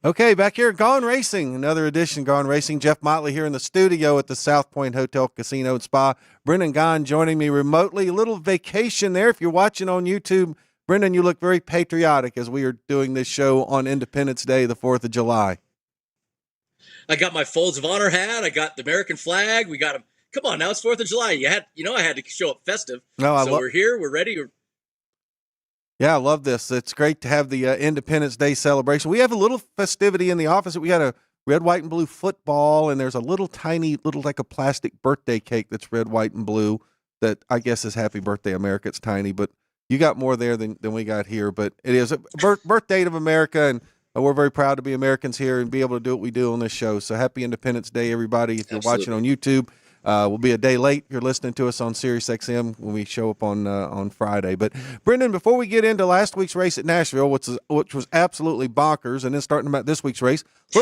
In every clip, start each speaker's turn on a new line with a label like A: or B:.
A: Okay, back here at Gaughan Racing, another edition of Gaughan Racing. Jeff Motley here in the studio at the South Point Hotel, Casino, and Spa. Brendan Gaughan joining me remotely. A little vacation there. If you're watching on YouTube, Brendan, you look very patriotic as we are doing this show on Independence Day, the 4th of July.
B: I got my Folds of Honor hat. I got the American flag. We got them. Come on, now it's 4th of July. I had to show up festive. We're here. We're ready.
A: Yeah, I love this. It's great to have the Independence Day celebration. We have a little festivity in the office. We got a red, white, and blue football, and there's a little tiny, like a plastic birthday cake that's red, white, and blue that I guess is Happy Birthday America. It's tiny, but you got more there than we got here. But it is a birthday of America, and we're very proud to be Americans here and be able to do what we do on this show. So happy Independence Day, everybody. If you're watching on YouTube, we'll be a day late if you're listening to us on Sirius XM when we show up on Friday. But, Brendan, before we get into last week's race at Nashville, which was absolutely bonkers, and then starting about this week's race, a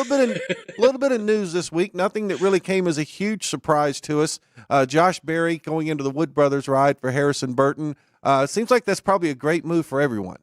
A: little bit of news this week, nothing that really came as a huge surprise to us. Josh Berry going into the Wood Brothers ride for Harrison Burton. Seems like that's probably a great move for everyone.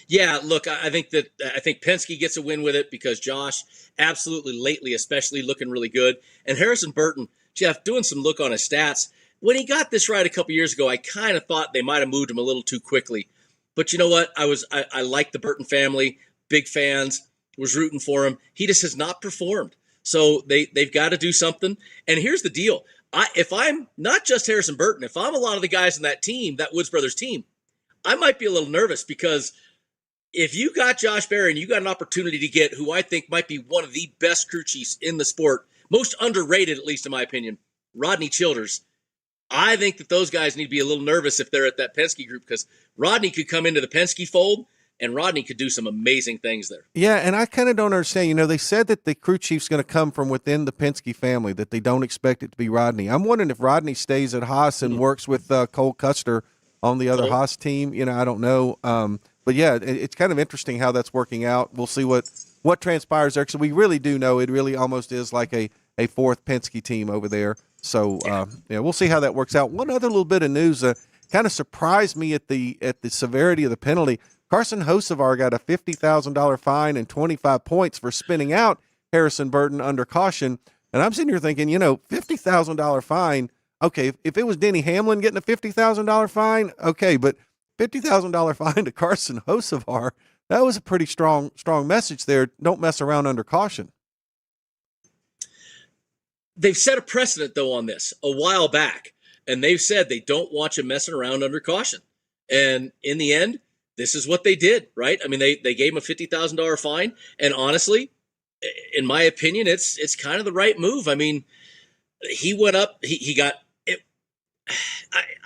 B: Yeah, look, I think Penske gets a win with it because Josh absolutely lately, especially looking really good. And Harrison Burton, Jeff, doing some look on his stats. When he got this ride a couple years ago, I kind of thought they might have moved him a little too quickly. But you know what? I like the Burton family, big fans, was rooting for him. He just has not performed. So they've got to do something. And here's the deal. If I'm not just Harrison Burton, if I'm a lot of the guys in that team, that Woods Brothers team, I might be a little nervous because if you got Josh Berry and you got an opportunity to get who I think might be one of the best crew chiefs in the sport, most underrated, at least in my opinion, Rodney Childers, I think that those guys need to be a little nervous if they're at that Penske group because Rodney could come into the Penske fold and Rodney could do some amazing things there.
A: Yeah, and I kind of don't understand. They said that the crew chief's going to come from within the Penske family, that they don't expect it to be Rodney. I'm wondering if Rodney stays at Haas and works with Cole Custer on the other Haas team. I don't know. But, yeah, it's kind of interesting how that's working out. We'll see what transpires there because we really do know it really almost is like a fourth Penske team over there. So, we'll see how that works out. One other little bit of news kind of surprised me at the severity of the penalty. Carson Hocevar got a $50,000 fine and 25 points for spinning out Harrison Burton under caution. And I'm sitting here thinking, $50,000 fine. Okay, if it was Denny Hamlin getting a $50,000 fine, okay, but $50,000 fine to Carson Hocevar, that was a pretty strong message there. Don't mess around under caution.
B: They've set a precedent, though, on this a while back, and they've said they don't want you messing around under caution. And in the end, this is what they did, right? I mean, they gave him a $50,000 fine, and honestly, in my opinion, it's kind of the right move. I mean, he went up, he got it.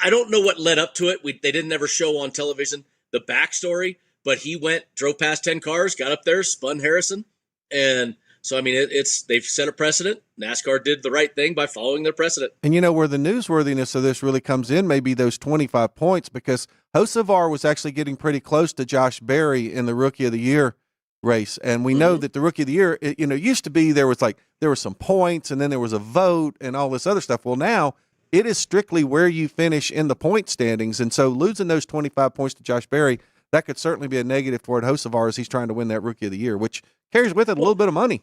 B: I don't know what led up to it. They didn't ever show on television the backstory, but he drove past 10 cars, got up there, spun Harrison. And so, I mean, they've set a precedent. NASCAR did the right thing by following their precedent.
A: And where the newsworthiness of this really comes in, maybe those 25 points, because Hocevar was actually getting pretty close to Josh Berry in the Rookie of the Year race. And we know that the Rookie of the Year, it used to be there were some points and then there was a vote and all this other stuff. Well, now it is strictly where you finish in the point standings. And so losing those 25 points to Josh Berry, that could certainly be a negative toward Hocevar as he's trying to win that Rookie of the Year, which carries with it a little bit of money.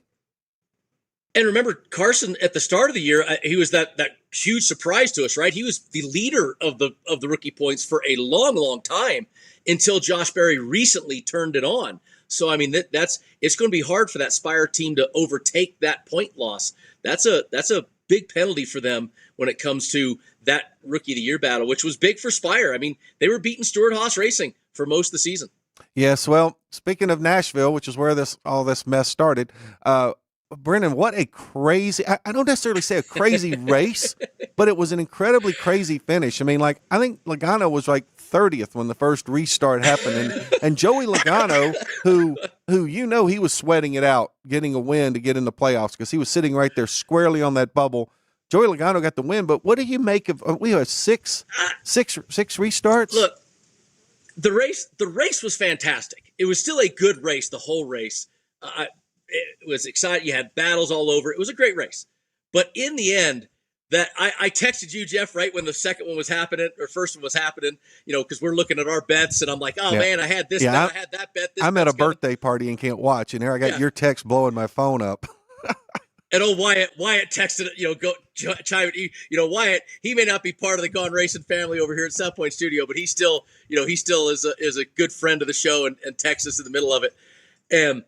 B: And remember, Carson at the start of the year, he was that huge surprise to us, right? He was the leader of the rookie points for a long, long time until Josh Berry recently turned it on. So I mean, it's going to be hard for that Spire team to overtake that point loss. That's a big penalty for them when it comes to that Rookie of the Year battle, which was big for Spire. I mean, they were beating Stewart-Haas Racing for most of the season.
A: Yes, well, speaking of Nashville, which is where all this mess started, Brendan, what a crazy, I don't necessarily say a crazy race, but it was an incredibly crazy finish. I mean, I think Logano was 30th when the first restart happened. And Joey Logano, who he was sweating it out, getting a win to get in the playoffs because he was sitting right there squarely on that bubble. Joey Logano got the win, but what do you make of, we had six restarts?
B: Look, the race was fantastic. It was still a good race, the whole race. It was exciting. You had battles all over. It was a great race. But in the end, that I texted you, Jeff, right when the second one was happening or first one was happening, because we're looking at our bets, and I'm like, oh man, I had this bet, I had that bet.
A: I'm at a birthday party and can't watch, and here I got your text blowing my phone up.
B: And Wyatt texted, go chime. Wyatt, he may not be part of the Gaughan Racing family over here at South Point Studio, but he still is a good friend of the show and texts us in the middle of it. And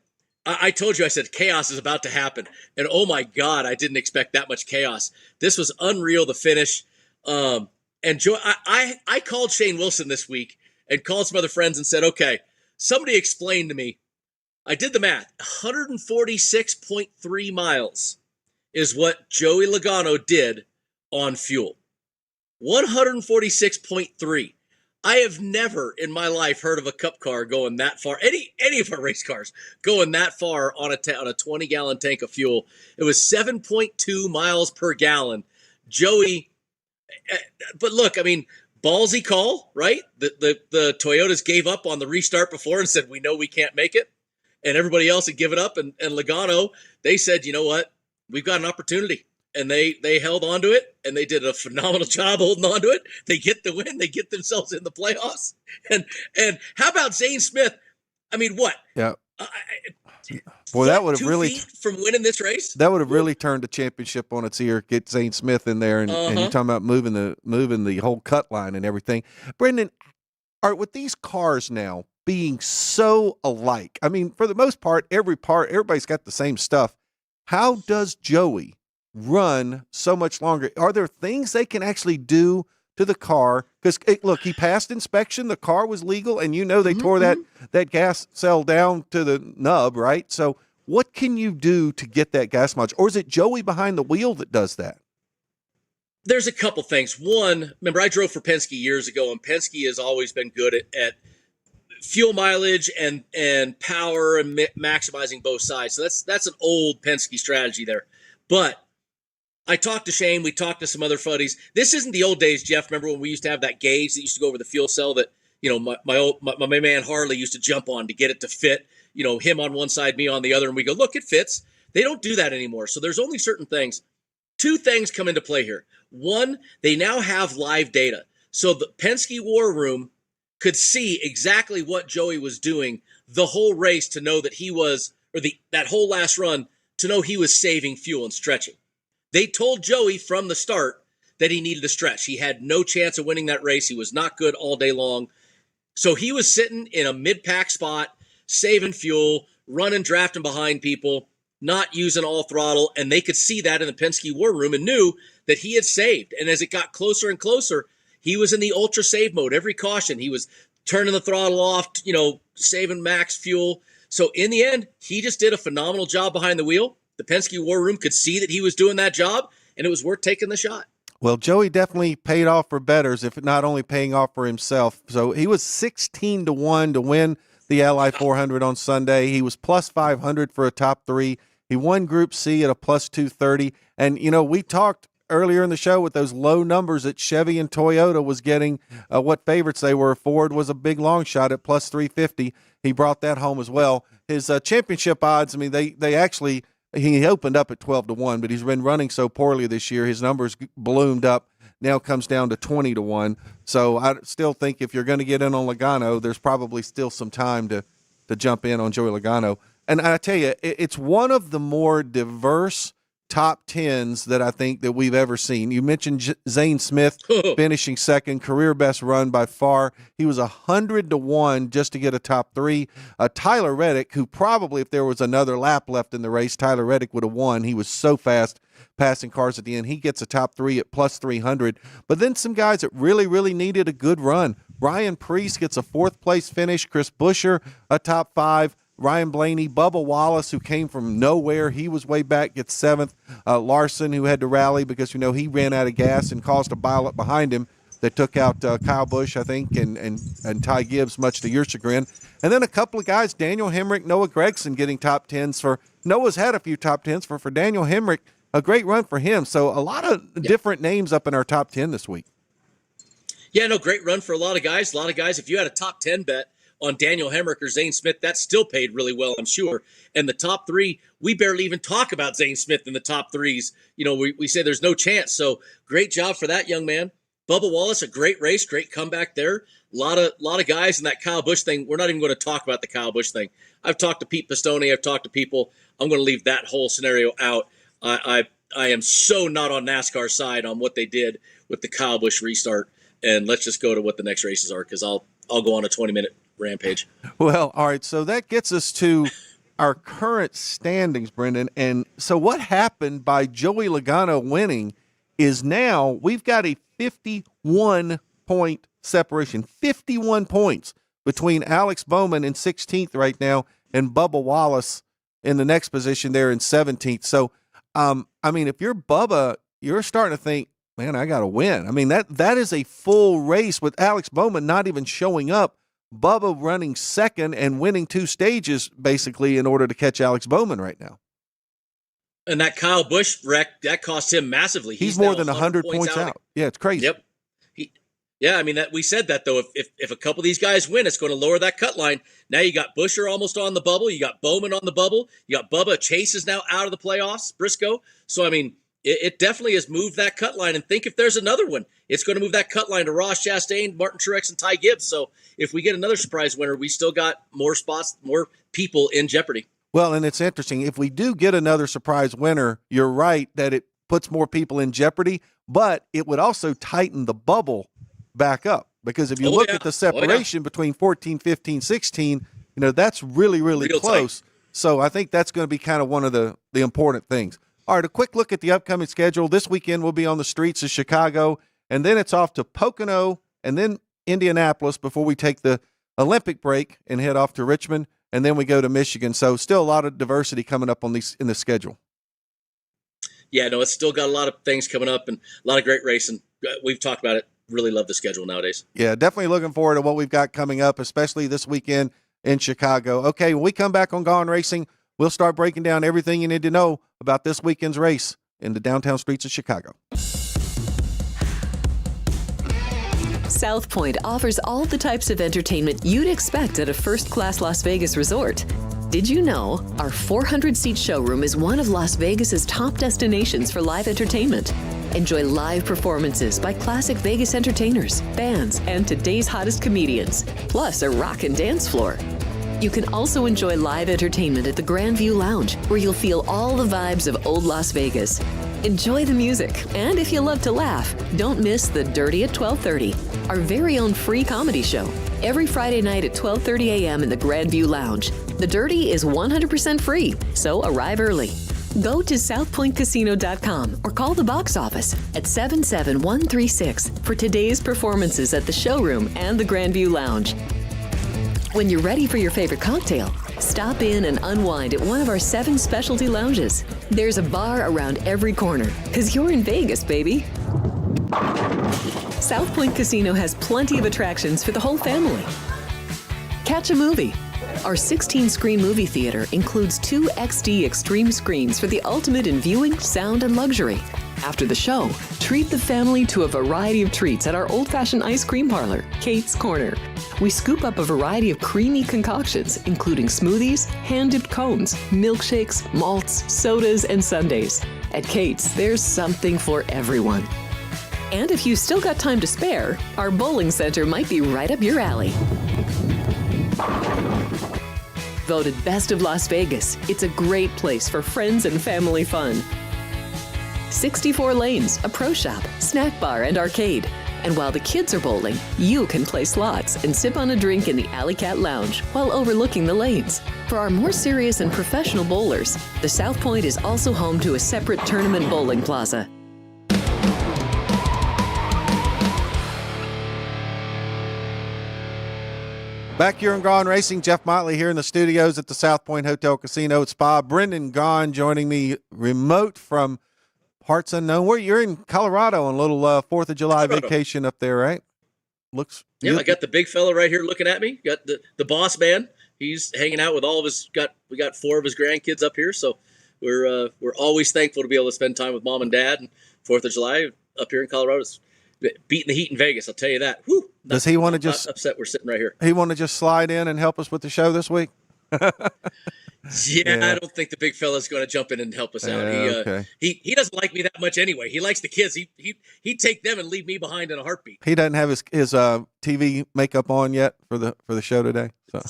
B: I told you, I said, chaos is about to happen. And oh my God, I didn't expect that much chaos. This was unreal, the finish. And I called Shane Wilson this week and called some other friends and said, okay, somebody explain to me. I did the math. 146.3 miles is what Joey Logano did on fuel. 146.3. I have never in my life heard of a cup car going that far. Any of our race cars going that far on a 20-gallon tank of fuel. It was 7.2 miles per gallon. Joey, but look, I mean, ballsy call, right? The Toyotas gave up on the restart before and said, we know we can't make it. And everybody else had given up. And Logano, they said, you know what? We've got an opportunity. And they held on to it, and they did a phenomenal job holding on to it. They get the win. They get themselves in the playoffs. And how about Zane Smith? I mean, what?
A: Yeah. Boy, that would have
B: 2
A: really
B: feet from winning this race.
A: That would have really turned the championship on its ear. Get Zane Smith in there, and you're talking about moving the whole cut line and everything. Brendan, with these cars now being so alike, I mean, for the most part, everybody's got the same stuff. How does Joey run so much longer? Are there things they can actually do to the car? Because look, he passed inspection, the car was legal, and they tore that gas cell down to the nub, right? So what can you do to get that gas mileage? Or is it Joey behind the wheel that does that?
B: There's a couple things. One, remember I drove for Penske years ago, and Penske has always been good at fuel mileage and power and maximizing both sides. So that's an old Penske strategy there. But I talked to Shane. We talked to some other buddies. This isn't the old days, Jeff. Remember when we used to have that gauge that used to go over the fuel cell that, my man Harley used to jump on to get it to fit, him on one side, me on the other. And we go, look, it fits. They don't do that anymore. So there's only certain things. Two things come into play here. One, they now have live data. So the Penske War Room could see exactly what Joey was doing the whole race to know that he was, or that whole last run, to know he was saving fuel and stretching. They told Joey from the start that he needed to stretch. He had no chance of winning that race. He was not good all day long. So he was sitting in a mid-pack spot, saving fuel, running, drafting behind people, not using all throttle. And they could see that in the Penske War Room and knew that he had saved. And as it got closer and closer, he was in the ultra save mode. Every caution, he was turning the throttle off, saving max fuel. So in the end, he just did a phenomenal job behind the wheel. The Penske War Room could see that he was doing that job, and it was worth taking the shot.
A: Well, Joey definitely paid off for bettors, if not only paying off for himself. So he was 16-1 to win the Ally 400 on Sunday. He was plus 500 for a top three. He won Group C at a plus 230. And, we talked earlier in the show with those low numbers that Chevy and Toyota was getting, what favorites they were. Ford was a big long shot at plus 350. He brought that home as well. His championship odds, I mean, they actually – he opened up at 12-1, but he's been running so poorly this year. His numbers ballooned up. Now comes down to 20-1. So I still think if you're going to get in on Logano, there's probably still some time to jump in on Joey Logano. And I tell you, it's one of the more diverse top tens that I think that we've ever seen. You mentioned Zane Smith finishing second, career best run by far. He was 100-1 just to get a top three. Tyler Reddick, who probably, if there was another lap left in the race, Tyler Reddick would have won. He was so fast passing cars at the end. He gets a top three at plus 300. But then some guys that really, really needed a good run. Ryan Preece gets a fourth place finish. Chris Buescher, a top five. Ryan Blaney, Bubba Wallace, who came from nowhere, he was way back, gets seventh. Larson, who had to rally because, he ran out of gas and caused a pileup behind him that took out Kyle Busch, I think, and Ty Gibbs, much to your chagrin. And then a couple of guys, Daniel Hemrick, Noah Gragson getting top tens. Noah's had a few top tens. For Daniel Hemrick, a great run for him. So a lot of different names up in our top 10 this week.
B: Yeah, no, great run for a lot of guys. If you had a top 10 bet, on Daniel Hemrick or Zane Smith, that still paid really well, I'm sure. And the top three, we barely even talk about Zane Smith in the top threes. We say there's no chance. So great job for that young man. Bubba Wallace, a great race, great comeback there. A lot of guys in that Kyle Busch thing. We're not even going to talk about the Kyle Busch thing. I've talked to Pete Pistone. I've talked to people. I'm going to leave that whole scenario out. I am so not on NASCAR side on what they did with the Kyle Busch restart. And let's just go to what the next races are, because I'll go on a 20-minute rampage.
A: Well, all right. So that gets us to our current standings, Brendan. And so what happened by Joey Logano winning is now we've got a 51-point separation, 51 points between Alex Bowman in 16th right now and Bubba Wallace in the next position there in 17th. So, if you're Bubba, you're starting to think, man, I got to win. I mean, that is a full race with Alex Bowman not even showing up. Bubba running second and winning 2 stages basically in order to catch Alex Bowman right now.
B: And that Kyle Busch wreck, that cost him massively.
A: He's more than 100 points out. Yeah, it's crazy.
B: Yep. We said that, though. If a couple of these guys win, it's going to lower that cut line. Now you got Buescher almost on the bubble. You got Bowman on the bubble. You got Bubba. Chase is now out of the playoffs, Briscoe. So, it definitely has moved that cut line. And think if there's another one, it's going to move that cut line to Ross Chastain, Martin Truex, and Ty Gibbs. So if we get another surprise winner, we still got more spots, more people in jeopardy.
A: Well, and it's interesting. If we do get another surprise winner, you're right that it puts more people in jeopardy, but it would also tighten the bubble back up. Because if you look at the separation between 14, 15, 16, that's really, really close. Tight. So I think that's going to be kind of one of the important things. All right, a quick look at the upcoming schedule. This weekend we'll be on the streets of Chicago, and then it's off to Pocono and then Indianapolis before we take the Olympic break and head off to Richmond, and then we go to Michigan. So still a lot of diversity coming up in the schedule.
B: Yeah, no, it's still got a lot of things coming up and a lot of great racing. We've talked about it. Really love the schedule nowadays.
A: Yeah, definitely looking forward to what we've got coming up, especially this weekend in Chicago. Okay, when we come back on Gaughan Racing, we'll start breaking down everything you need to know about this weekend's race in the downtown streets of Chicago.
C: South Point offers all the types of entertainment you'd expect at a first-class Las Vegas resort. Did you know our 400-seat showroom is one of Las Vegas's top destinations for live entertainment? Enjoy live performances by classic Vegas entertainers, bands, and today's hottest comedians, plus a rockin' dance floor. You can also enjoy live entertainment at the Grand View Lounge, where you'll feel all the vibes of old Las Vegas. Enjoy the music, and if you love to laugh, don't miss The Dirty at 12:30, our very own free comedy show. Every Friday night at 12:30 a.m. in the Grand View Lounge. The Dirty is 100% free, so arrive early. Go to southpointcasino.com or call the box office at 77136 for today's performances at the showroom and the Grand View Lounge. When you're ready for your favorite cocktail, stop in and unwind at one of our 7 specialty lounges. There's a bar around every corner, because you're in Vegas, baby. South Point Casino has plenty of attractions for the whole family. Catch a movie. Our 16-screen movie theater includes 2 XD Extreme screens for the ultimate in viewing, sound, and luxury. After the show, treat the family to a variety of treats at our old-fashioned ice cream parlor, Kate's Corner. We scoop up a variety of creamy concoctions, including smoothies, hand-dipped cones, milkshakes, malts, sodas, and sundaes. At Kate's, there's something for everyone. And if you've still got time to spare, our bowling center might be right up your alley. Voted Best of Las Vegas, it's a great place for friends and family fun. 64 lanes, a pro shop, snack bar, and arcade. And while the kids are bowling, you can play slots and sip on a drink in the Alley Cat Lounge while overlooking the lanes. For our more serious and professional bowlers, the South Point is also home to a separate tournament bowling plaza.
A: Back here in Gaughan Racing, Jeff Motley here in the studios at the South Point Hotel Casino at Spa. Brendan Gaughan joining me remote from parts unknown. Where you're in Colorado on a little 4th of July vacation up there, right? Looks.
B: Yeah, I got the big fella right here looking at me. Got the boss man. He's hanging out with all of his. We got 4 of his grandkids up here, so we're always thankful to be able to spend time with mom and dad. And 4th of July up here in Colorado, beating the heat in Vegas. I'll tell you that. Whew,
A: Does he want to just
B: not upset? We're sitting right here.
A: He want to just slide in and help us with the show this week?
B: Yeah, I don't think the big fella's going to jump in and help us out.
A: Okay.
B: He doesn't like me that much anyway. He likes the kids. He'd take them and leave me behind in a heartbeat.
A: He doesn't have his TV makeup on yet for the show today. So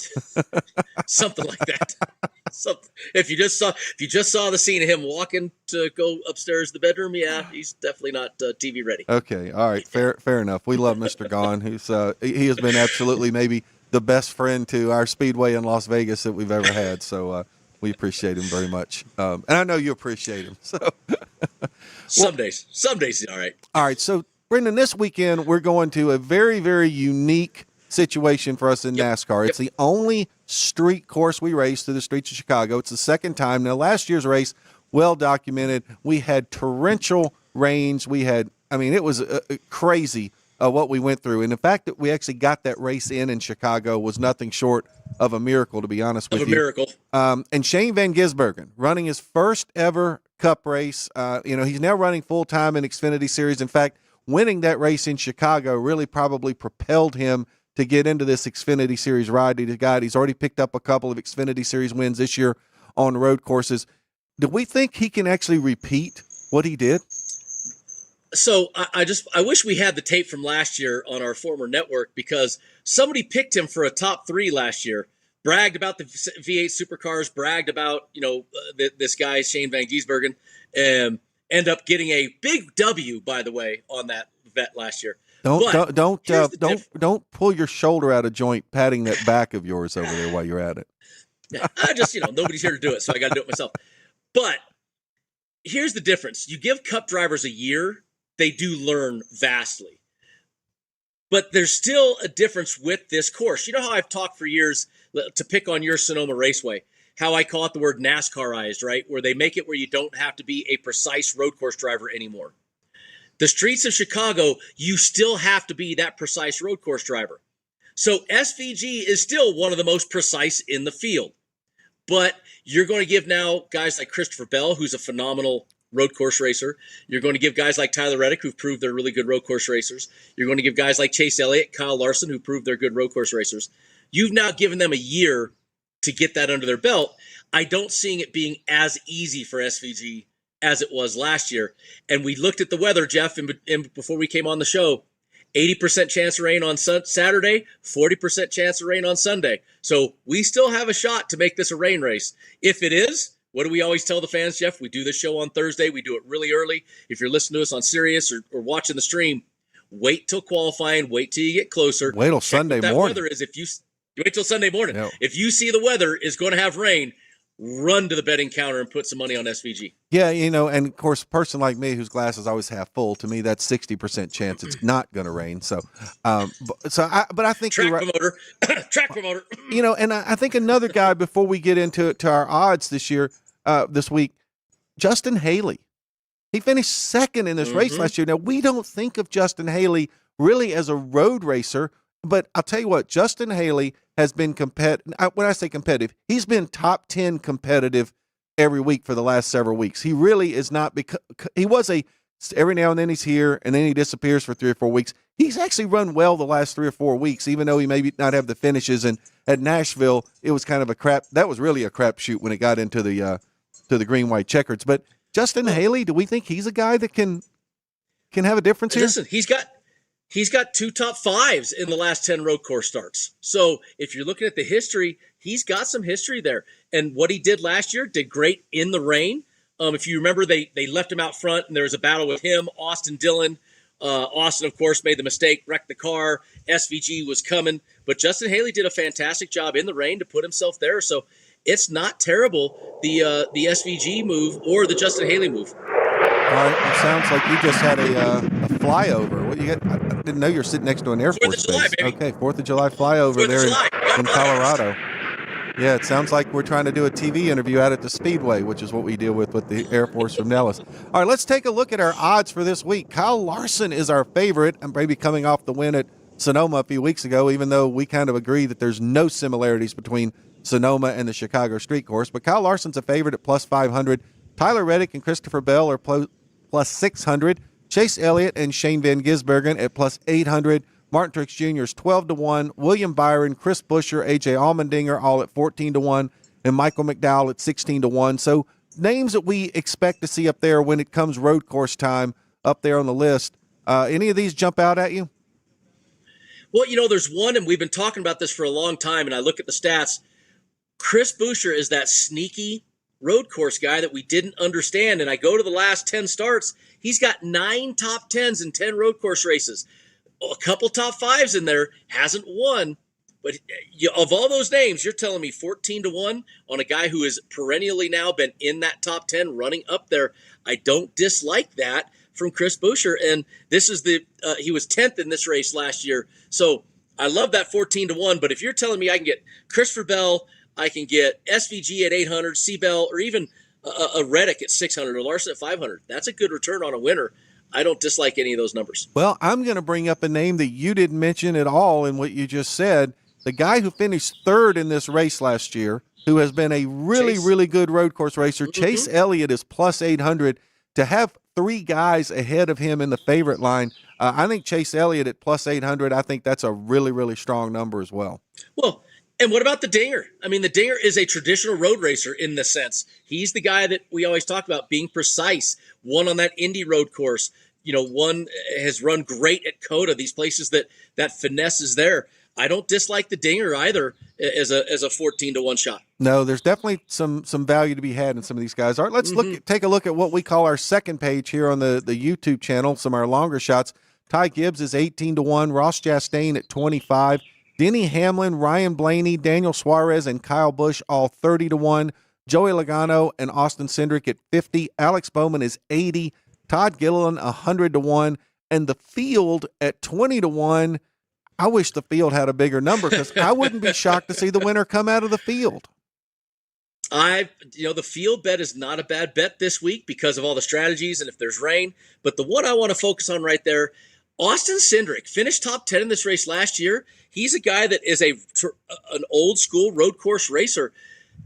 B: something like that. If you just saw the scene of him walking to go upstairs to the bedroom, yeah, he's definitely not TV ready.
A: Okay, all right, fair enough. We love Mr. Gaughan, who's he has been absolutely maybe the best friend to our Speedway in Las Vegas that we've ever had. So we appreciate him very much, and I know you appreciate him. So
B: some days he's all right.
A: All right, so Brendan, this weekend we're going to a very, very unique situation for us in NASCAR. It's the only street course we race through the streets of Chicago. It's the second time. Now, last year's race, well documented. We had torrential rains. It was crazy what we went through. And the fact that we actually got that race in Chicago was nothing short of a miracle, to be honest with you.
B: Of a miracle.
A: And Shane Van Gisbergen running his first ever Cup race. He's now running full-time in Xfinity Series. In fact, winning that race in Chicago really probably propelled him to get into this Xfinity Series ride. He's already picked up a couple of Xfinity Series wins this year on road courses. Do we think he can actually repeat what he did?
B: So I wish we had the tape from last year on our former network, because somebody picked him for a top 3 last year, bragged about the V8 supercars, bragged about this guy Shane Van Gisbergen, and end up getting a big W, by the way, on that vet last year. Don't
A: pull your shoulder out of joint patting that back of yours over there while you're at it.
B: Yeah, I just, nobody's here to do it, so I got to do it myself. But here's the difference. You give Cup drivers a year, they do learn vastly. But there's still a difference with this course. You know how I've talked for years, to pick on your Sonoma Raceway, how I call it the word NASCArized, right? Where they make it where you don't have to be a precise road course driver anymore. The streets of Chicago, you still have to be that precise road course driver. So SVG is still one of the most precise in the field. But you're going to give now guys like Christopher Bell, who's a phenomenal road course racer. You're going to give guys like Tyler Reddick, who've proved they're really good road course racers. You're going to give guys like Chase Elliott, Kyle Larson, who proved they're good road course racers. You've now given them a year to get that under their belt. I don't see it being as easy for SVG as it was last year. And we looked at the weather, Jeff, before we came on the show. 80% chance of rain on Saturday, 40% chance of rain on Sunday. So we still have a shot to make this a rain race. If it is, what do we always tell the fans, Jeff? We do this show on Thursday. We do it really early. If you're listening to us on Sirius or watching the stream, wait till qualifying. Wait till you get closer.
A: Wait till Sunday morning.
B: Weather is wait till Sunday morning. No. If you see the weather is going to have rain, run to the betting counter and put some money on SVG.
A: Yeah, and of course, a person like me whose glass is always half full, to me, that's 60% chance it's not going to rain. So, but I think
B: track
A: you're right.
B: promoter, track promoter.
A: And I think another guy before we get into our odds this week, Justin Haley. He finished second in this race last year. Now, we don't think of Justin Haley really as a road racer, but I'll tell you what, Justin Haley has been competitive. When I say competitive, he's been top 10 competitive every week for the last several weeks. He really is not, because he was every now and then he's here and then he disappears for 3 or 4 weeks. He's actually run well the last 3 or 4 weeks, even though he maybe not have the finishes. And at Nashville, it was kind of that was really a crapshoot when it got into the green, white checkers. But Justin Haley, do we think he's a guy that can have a difference here?
B: Listen, he's got 2 top 5s in the last 10 road course starts. So if you're looking at the history, he's got some history there. And what he did last year did great in the rain. If you remember, they left him out front, and there was a battle with him, Austin Dillon. Austin, of course, made the mistake, wrecked the car. SVG was coming. But Justin Haley did a fantastic job in the rain to put himself there. So it's not terrible, the SVG move or the Justin Haley move.
A: All right, it sounds like you just had a flyover. What you got? I didn't know you were sitting next to an Air Force base. Okay, 4th of July flyover there in Colorado. Yeah, it sounds like we're trying to do a TV interview out at the Speedway, which is what we deal with the Air Force from Nellis. All right, let's take a look at our odds for this week. Kyle Larson is our favorite, and maybe coming off the win at Sonoma a few weeks ago, even though we kind of agree that there's no similarities between Sonoma and the Chicago street course. But Kyle Larson's a favorite at plus 500. Tyler Reddick and Christopher Bell are plus 600. Chase Elliott and Shane Van Gisbergen at plus 800. Martin Truex Jr. is 12-1. William Byron, Chris Buescher, A.J. Allmendinger all at 14-1. And Michael McDowell at 16-1. So names that we expect to see up there when it comes road course time up there on the list. Any of these jump out at you?
B: Well, there's one, and we've been talking about this for a long time, and I look at the stats. Chris Buescher is that sneaky road course guy that we didn't understand, and I go to the last 10 starts. He's got 9 top 10s in 10 road course races. A couple top 5s in there, hasn't won. But of all those names, you're telling me 14-1 on a guy who has perennially now been in that top 10 running up there. I don't dislike that from Chris Buescher. And this is he was 10th in this race last year. So I love that 14-1. But if you're telling me I can get Christopher Bell, I can get SVG at 800, C-Bell, or even a Reddick at 600 or Larson at 500, that's a good return on a winner. I don't dislike any of those numbers.
A: Well, I'm going to bring up a name that you didn't mention at all in what you just said. The guy who finished third in this race last year, who has been a really good road course racer, Chase Elliott is plus 800. To have 3 guys ahead of him in the favorite line, I think Chase Elliott at plus 800, I think that's a really strong number as well.
B: Well, and what about the Dinger? I mean, the Dinger is a traditional road racer in the sense. He's the guy that we always talk about being precise. One on that Indy road course. One has run great at COTA, these places that finesse is there. I don't dislike the Dinger either as a 14-1 shot.
A: No, there's definitely some value to be had in some of these guys. All right, let's take a look at what we call our second page here on the YouTube channel, some of our longer shots. Ty Gibbs is 18-1, Ross Chastain at 25, Denny Hamlin, Ryan Blaney, Daniel Suarez, and Kyle Busch all 30-1, Joey Logano and Austin Cindric at 50, Alex Bowman is 80, Todd Gilliland 100-1, and the field at 20-1. I wish the field had a bigger number because I wouldn't be shocked to see the winner come out of the field.
B: The field bet is not a bad bet this week because of all the strategies and if there's rain. But the one I want to focus on right there, Austin Cindric finished top 10 in this race last year. He's a guy that is an old school road course racer.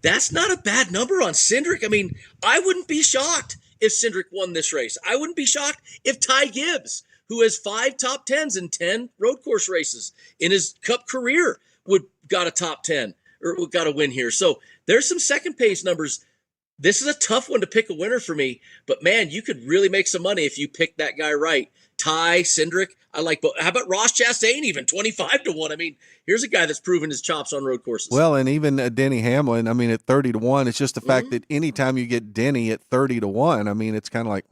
B: That's not a bad number on Cindric. I mean, I wouldn't be shocked if Cindric won this race. I wouldn't be shocked if Ty Gibbs, who has 5 top 10s in 10 road course races in his Cup career, got a top 10 or got a win here. So there's some second page numbers. This is a tough one to pick a winner for me, but man, you could really make some money if you pick that guy right. Ty, Cindric, I like both. How about Ross Chastain even 25-1? I mean, here's a guy that's proven his chops on road courses.
A: Well, and even Denny Hamlin, I mean, at 30-1, it's just the fact that anytime you get Denny at 30-1, I mean, it's kind of like,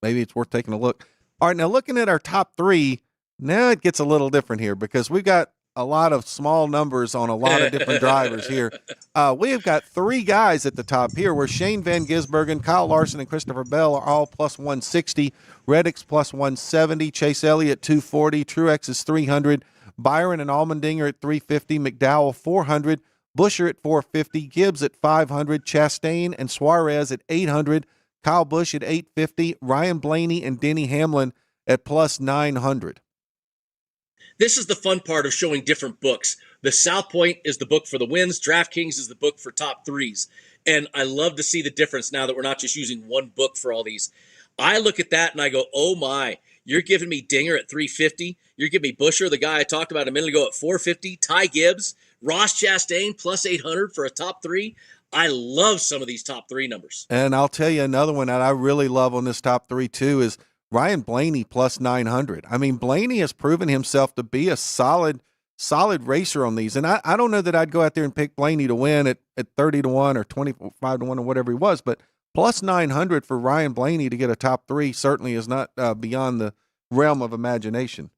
A: maybe it's worth taking a look. All right, now looking at our top 3, now it gets a little different here because we've got a lot of small numbers on a lot of different drivers here. We have got 3 guys at the top here where Shane Van Gisbergen, Kyle Larson, and Christopher Bell are all plus 160. Reddick's plus 170. Chase Elliott 240. Truex is 300. Byron and Allmendinger at 350. McDowell 400. Buescher at 450. Gibbs at 500. Chastain and Suarez at 800. Kyle Busch at 850, Ryan Blaney and Denny Hamlin at plus 900.
B: This is the fun part of showing different books. The South Point is the book for the wins. DraftKings is the book for top 3s. And I love to see the difference now that we're not just using one book for all these. I look at that and I go, oh my, you're giving me Dinger at 350. You're giving me Buescher, the guy I talked about a minute ago, at 450. Ty Gibbs, Ross Chastain plus 800 for a top 3. I love some of these top 3 numbers.
A: And I'll tell you another one that I really love on this top 3 too is Ryan Blaney plus 900. I mean, Blaney has proven himself to be a solid racer on these. And I don't know that I'd go out there and pick Blaney to win at 30-1 or 25-1 or whatever he was, but plus 900 for Ryan Blaney to get a top 3 certainly is not beyond the realm of imagination.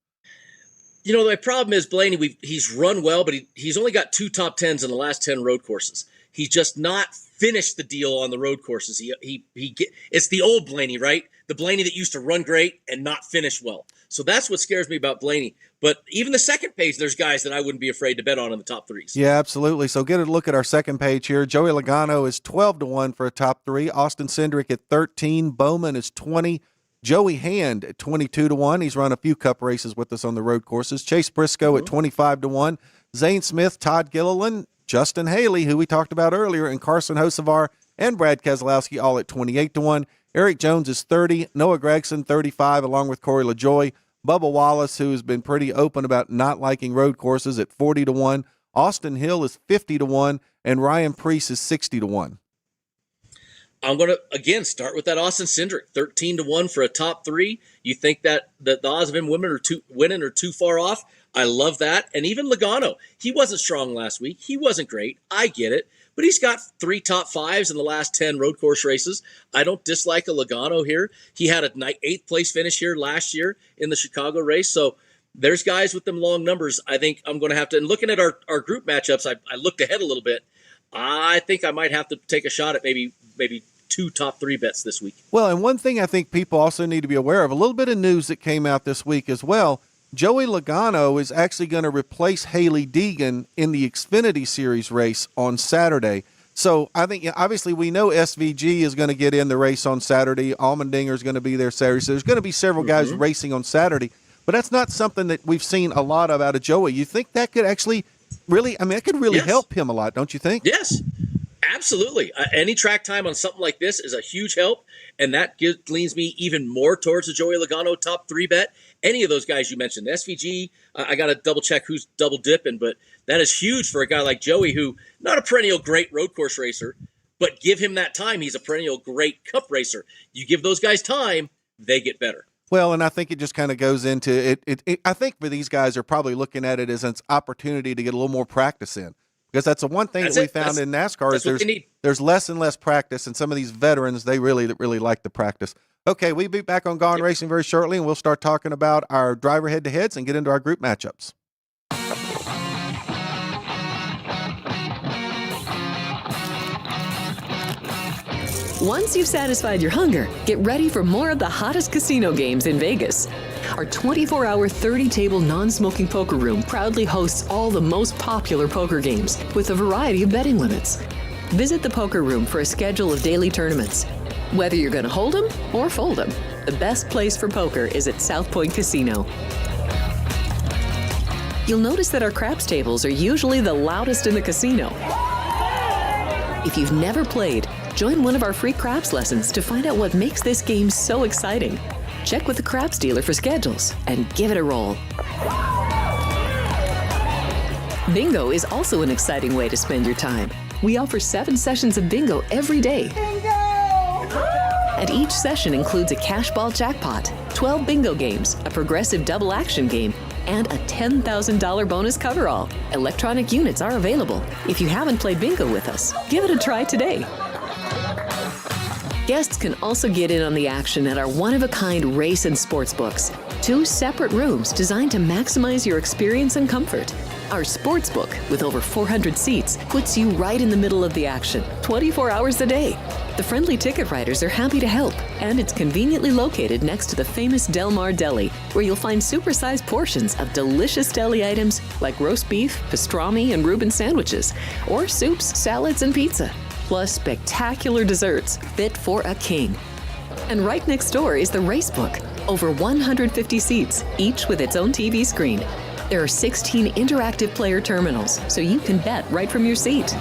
B: The problem is Blaney, he's run well, but he's only got 2 top 10s in the last 10 road courses. He's just not finished the deal on the road courses. It's the old Blaney, right? The Blaney that used to run great and not finish well. So that's what scares me about Blaney. But even the second page, there's guys that I wouldn't be afraid to bet on in the top 3s.
A: Yeah, absolutely. So get a look at our second page here. Joey Logano is 12-1 for a top 3. Austin Cindric at 13. Bowman is 20. Joey Hand at 22-1. He's run a few Cup races with us on the road courses. Chase Briscoe at 25-1. Zane Smith, Todd Gilliland, Justin Haley, who we talked about earlier, and Carson Hocevar and Brad Keselowski all at 28-1. Eric Jones is 30, Noah Gragson 35, along with Corey LaJoie. Bubba Wallace, who has been pretty open about not liking road courses, at 40-1. Austin Hill is 50-1, and Ryan Preece is 60-1.
B: I'm going to, again, start with that Austin Cindric, 13-1 for a top three. You think that the odds of him winning are too far off? I love that. And even Logano, he wasn't strong last week. He wasn't great. I get it. But he's got 3 top fives in the last 10 road course races. I don't dislike a Logano here. He had a 8th place finish here last year in the Chicago race. So there's guys with them long numbers. I think I'm going to have to, and looking at our group matchups, I looked ahead a little bit. I think I might have to take a shot at maybe 2 top 3 bets this week.
A: Well, and one thing I think people also need to be aware of, a little bit of news that came out this week as well. Joey Logano is actually going to replace Hailie Deegan in the Xfinity Series race on Saturday. So I think, obviously, we know SVG is going to get in the race on Saturday. Allmendinger is going to be there Saturday. So there's going to be several guys racing on Saturday. But that's not something that we've seen a lot of out of Joey. You think that could actually really, it could really help him a lot, don't you think?
B: Yes. Absolutely. Any track time on something like this is a huge help, and that leans me even more towards the Joey Logano top 3 bet. Any of those guys you mentioned, SVG, I got to double check who's double dipping, but that is huge for a guy like Joey, who not a perennial great road course racer, but give him that time. He's a perennial great cup racer. You give those guys time, they get better.
A: Well, and I think it just kind of goes into it. I think for these guys are probably looking at it as an opportunity to get a little more practice in. Because that's the one thing that we found in NASCAR is there's less and less practice, and some of these veterans, they really like the practice. Okay, we'll be back on Gaughan Racing very shortly, and we'll start talking about our driver head-to-heads and get into our group matchups.
C: Once you've satisfied your hunger, get ready for more of the hottest casino games in Vegas. Our 24-hour, 30-table non-smoking poker room proudly hosts all the most popular poker games with a variety of betting limits. Visit the poker room for a schedule of daily tournaments. Whether you're going to hold 'em or fold 'em, the best place for poker is at South Point Casino. You'll notice that our craps tables are usually the loudest in the casino. If you've never played, join one of our free craps lessons to find out what makes this game so exciting. Check with the craps dealer for schedules and give it a roll. Bingo is also an exciting way to spend your time. We offer 7 sessions of bingo every day. Bingo! And each session includes a cash ball jackpot, 12 bingo games, a progressive double action game, and a $10,000 bonus coverall. Electronic units are available. If you haven't played bingo with us, give it a try today. Guests can also get in on the action at our one-of-a-kind Racin sportsbooks, 2 separate rooms designed to maximize your experience and comfort. Our sportsbook, with over 400 seats, puts you right in the middle of the action, 24 hours a day. The friendly ticket writers are happy to help, and it's conveniently located next to the famous Del Mar Deli, where you'll find supersized portions of delicious deli items like roast beef, pastrami, and Reuben sandwiches, or soups, salads, and pizza. Plus spectacular desserts fit for a king. And right next door is the Racebook, over 150 seats, each with its own TV screen. There are 16 interactive player terminals, so you can bet right from your seat.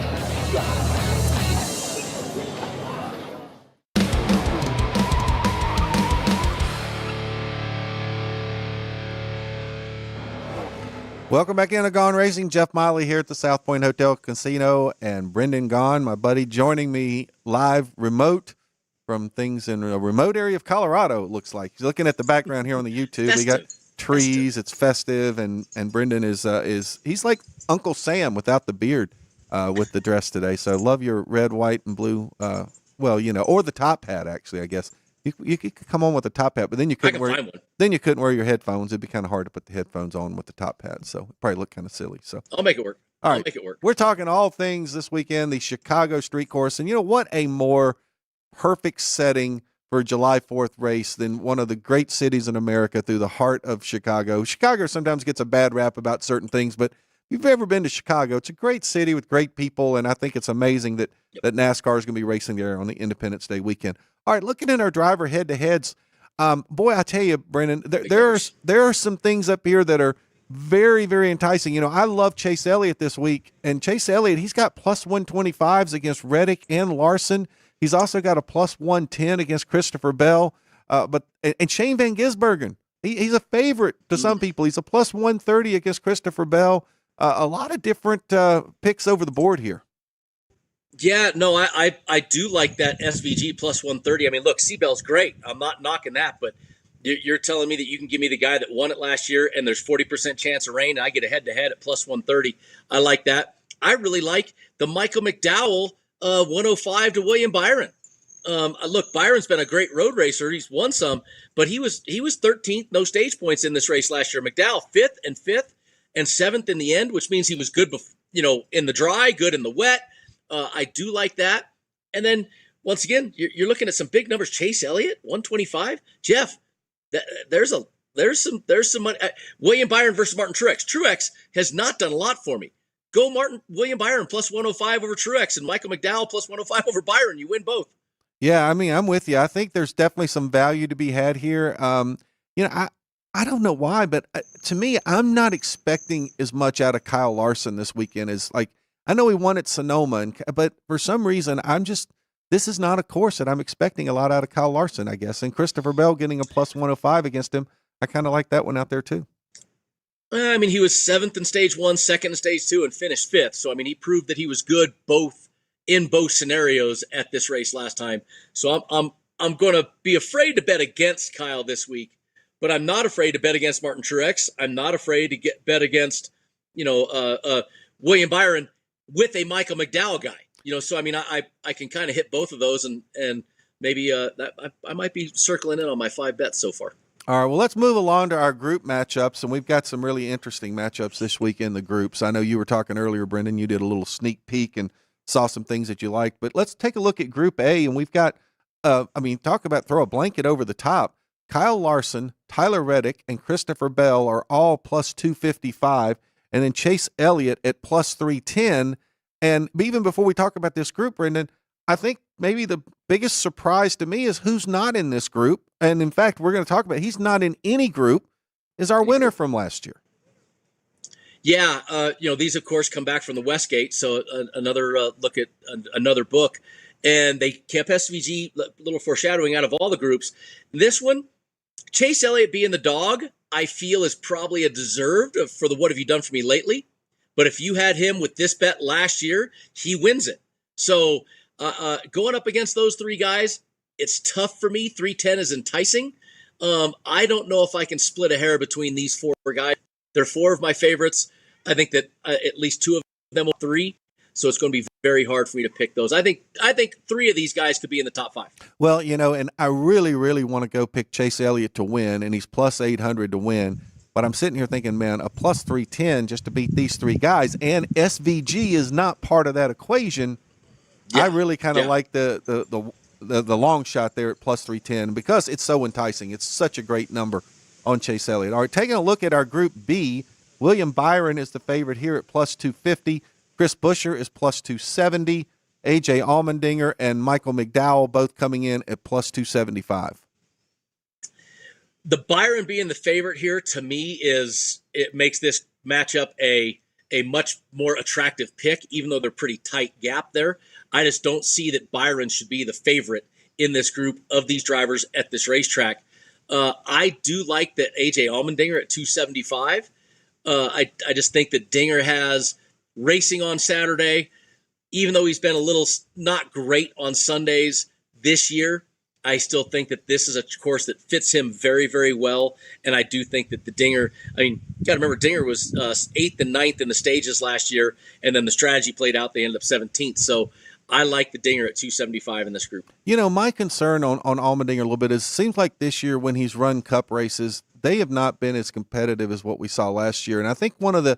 A: Welcome back into Gaughan Racing. Jeff Miley here at the South Point Hotel Casino, and Brendan Gaughan, my buddy, joining me live remote from things in a remote area of Colorado, it looks like. He's looking at the background here on the YouTube.
B: Festive.
A: We got trees, it's festive, and Brendan is he's like Uncle Sam without the beard with the dress today. So I love your red, white, and blue, or the top hat, actually, I guess. You could come on with a top hat, but then you couldn't wear your headphones. It'd be kind of hard to put the headphones on with the top hat, so it'd probably look kind of silly. So
B: I'll make it work.
A: I'll make it work. We're talking all things this weekend, the Chicago Street Course, and you know what? A more perfect setting for a July 4th race than one of the great cities in America through the heart of Chicago. Chicago sometimes gets a bad rap about certain things, but if you've ever been to Chicago, it's a great city with great people, and I think it's amazing that NASCAR is going to be racing there on the Independence Day weekend. All right, looking at our driver head-to-heads, boy, I tell you, Brendan, there are some things up here that are very, very enticing. I love Chase Elliott this week, and Chase Elliott, he's got plus 125s against Reddick and Larson. He's also got a plus 110 against Christopher Bell. And Shane Van Gisbergen, he's a favorite to some people. He's a plus 130 against Christopher Bell. A lot of different picks over the board here.
B: Yeah, no, I do like that SVG plus 130. I mean, look, Seabell's great. I'm not knocking that, but you're telling me that you can give me the guy that won it last year and there's 40% chance of rain, and I get a head-to-head at plus 130. I like that. I really like the Michael McDowell 105 to William Byron. Look, Byron's been a great road racer. He's won some, but he was 13th, no stage points in this race last year. McDowell 5th and 7th in the end, which means he was good, in the dry, good in the wet. I do like that. And then once again, you're looking at some big numbers. Chase Elliott 125. Jeff, there's some money. William Byron versus Martin Truex. Truex has not done a lot for me. Go William Byron plus 105 over Truex and Michael McDowell plus 105 over Byron. You win both.
A: Yeah, I mean, I'm with you. I think there's definitely some value to be had here. I don't know why, but to me, I'm not expecting as much out of Kyle Larson this weekend as I know he won at Sonoma, but for some reason, this is not a course that I'm expecting a lot out of Kyle Larson, I guess. And Christopher Bell getting a plus 105 against him, I kind of like that one out there too.
B: I mean, he was 7th in stage 1, 2nd in stage 2, and finished 5th. So, I mean, he proved that he was good in both scenarios at this race last time. So I'm going to be afraid to bet against Kyle this week, but I'm not afraid to bet against Martin Truex. I'm not afraid to bet against, William Byron with a Michael McDowell guy. So I mean, I can kind of hit both of those, and maybe I might be circling in on my 5 bets so far.
A: All right, well, let's move along to our group matchups, and we've got some really interesting matchups this week in the groups. I know you were talking earlier, Brendan. You did a little sneak peek and saw some things that you liked, but let's take a look at Group A, and we've got, talk about throw a blanket over the top. Kyle Larson, Tyler Reddick, and Christopher Bell are all plus 255, and then Chase Elliott at plus 310. And even before we talk about this group, Brendan, I think maybe the biggest surprise to me is who's not in this group. And in fact, we're going to talk about he's not in any group, is our winner from last year.
B: Yeah, these, of course, come back from the Westgate, so another look at another book. And they kept SVG, a little foreshadowing out of all the groups. This one, Chase Elliott being the dog, I feel is probably a deserved for the what have you done for me lately. But if you had him with this bet last year, he wins it. So going up against those 3 guys, it's tough for me. 310 is enticing. I don't know if I can split a hair between these 4 guys. They're 4 of my favorites. I think that at least 2 of them are 3. So it's going to be very hard for me to pick those. I think 3 of these guys could be in the top 5.
A: Well, and I really, really want to go pick Chase Elliott to win, and he's plus 800 to win. But I'm sitting here thinking, man, a plus 310 just to beat these 3 guys, and SVG is not part of that equation. Yeah. I really kind of like the long shot there at plus 310 because it's so enticing. It's such a great number on Chase Elliott. All right, taking a look at our Group B, William Byron is the favorite here at plus 250. Chris Buescher is plus 270. A.J. Allmendinger and Michael McDowell both coming in at plus 275.
B: The Byron being the favorite here, to me, it makes this matchup a much more attractive pick, even though they're pretty tight gap there. I just don't see that Byron should be the favorite in this group of these drivers at this racetrack. I do like that A.J. Allmendinger at 275. I just think that Dinger has racing on Saturday, even though he's been a little not great on Sundays this year. I still think that this is a course that fits him very, very well. And I do think that the Dinger, you got to remember, Dinger was 8th and 9th in the stages last year, and then the strategy played out. They ended up 17th. So I like the Dinger at 275 in this group. My concern on Allmendinger a little bit is it seems like this year when he's run Cup races, they have not been as competitive as what we saw last year. And I think one of the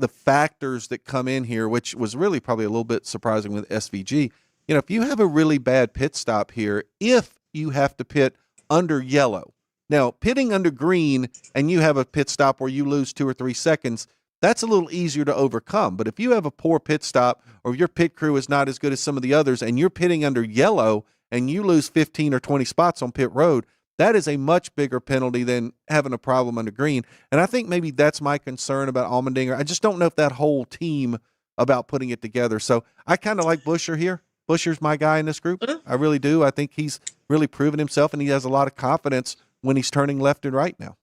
B: factors that come in here, which was really probably a little bit surprising with SVG, if you have a really bad pit stop here, if you have to pit under yellow. Now, pitting under green and you have a pit stop where you lose 2 or 3 seconds, that's a little easier to overcome. But if you have a poor pit stop or your pit crew is not as good as some of the others and you're pitting under yellow and you lose 15 or 20 spots on pit road,
A: That is a much bigger penalty than having a problem under green. And I think maybe that's my concern about Allmendinger. I just don't know if that whole team about putting it together. So I kind of like Buescher here. Buescher's my guy in this group. I really do. I think he's really proven himself, and he has a lot of confidence when he's turning left and right now.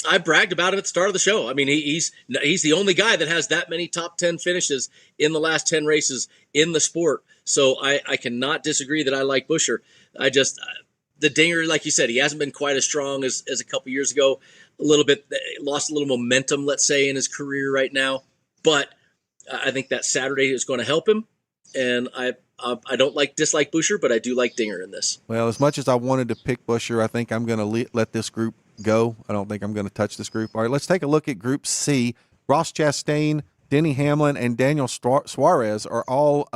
B: I bragged about him at the start of the show. I mean, he's the only guy that has that many top 10 finishes in the last 10 races in the sport. So I cannot disagree that I like Buescher. The dinger, like you said, he hasn't been quite as strong as a couple years ago. A little bit, lost a little momentum, let's say, in his career right now. But I think that Saturday is going to help him. And I don't dislike Buescher, but I do like Dinger in this.
A: Well, as much as I wanted to pick Buescher, I think I'm going to let this group go. I don't think I'm going to touch this group. All right, let's take a look at Group C. Ross Chastain, Denny Hamlin, and Daniel Suarez are all